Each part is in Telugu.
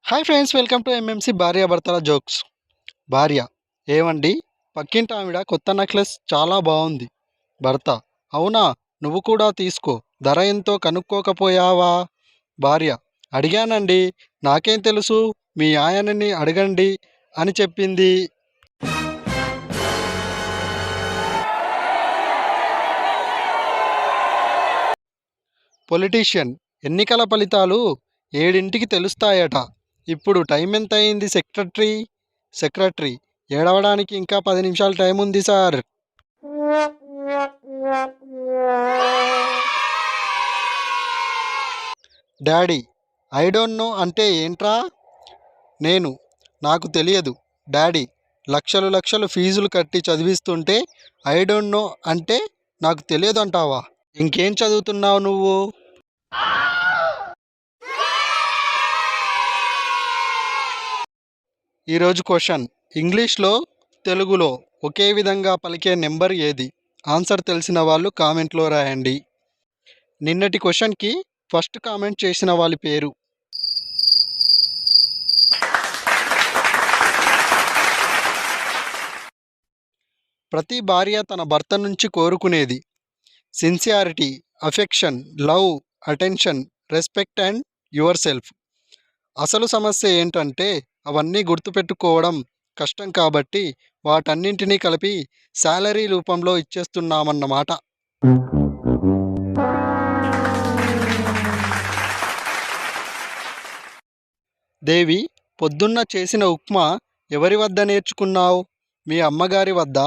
Hi friends, welcome to MMC భార్యాభర్తల జోక్స్. భార్య: ఏవండి, పక్కింటి ఆవిడ కొత్త నెక్లెస్ చాలా బాగుంది. భర్త: అవునా, నువ్వు కూడా తీసుకో, ధర ఎంతో కనుక్కోకపోయావా? భార్య: అడిగానండి, నాకేం తెలుసు, మీ ఆయనని అడగండి అని చెప్పింది. పొలిటీషియన్: ఎన్నికల ఫలితాలు 7ంటికి తెలుస్తాయట. ఇప్పుడు టైం ఎంత అయింది సెక్రటరీ? సెక్రటరీ: ఏడవడానికి ఇంకా 10 నిమిషాలు టైం ఉంది sir. Daddy: I don't know అంటే ఏంట్రా? నేను: నాకు తెలియదు డాడీ. లక్షలు లక్షలు ఫీజులు కట్టి చదివిస్తుంటే ఐ డోంట్ నో అంటే నాకు తెలియదు అంటావా? ఇంకేం చదువుతున్నావు నువ్వు? ఈరోజు క్వశ్చన్: ఇంగ్లీష్లో తెలుగులో ఒకే విధంగా పలికే నెంబర్ ఏది? ఆన్సర్ తెలిసిన వాళ్ళు కామెంట్లో రాయండి. నిన్నటి క్వశ్చన్కి ఫస్ట్ కామెంట్ చేసిన వాళ్ళ పేరు. ప్రతి భార్య తన భర్త నుంచి కోరుకునేది sincerity, affection, love, attention, respect and your self. అసలు సమస్య ఏంటంటే అవన్నీ గుర్తుపెట్టుకోవడం కష్టం కాబట్టి వాటన్నింటినీ కలిపి శాలరీ రూపంలో ఇచ్చేస్తున్నామన్నమాట. దేవి: పొద్దున్న చేసిన ఉప్మా ఎవరి వద్ద నేర్చుకున్నావు? మీ అమ్మగారి వద్ద.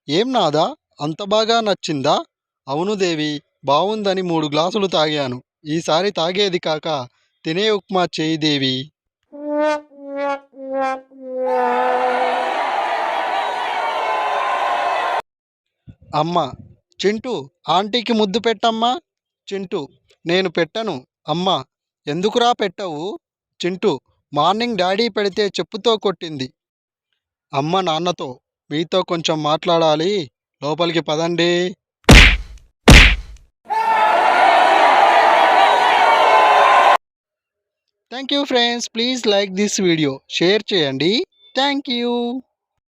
ఏం నాదా, అంత బాగా నచ్చిందా? అవును దేవి, బావుందని 3 గ్లాసులు తాగాను. ఈసారి తాగేది కాక తినే ఉప్మా చేయి దేవి. అమ్మ: చింటూ, ఆంటీకి ముద్దు పెట్టమ్మా. చింటూ: నేను పెట్టను. అమ్మ: ఎందుకురా పెట్టవు? చింటూ: మార్నింగ్ డాడీ పెడితే చెప్పుతో కొట్టింది. అమ్మ నాన్నతో: మీతో కొంచెం మాట్లాడాలి, లోపలికి పదండి. Thank you friends, please like this video, share చేయండి. Thank you.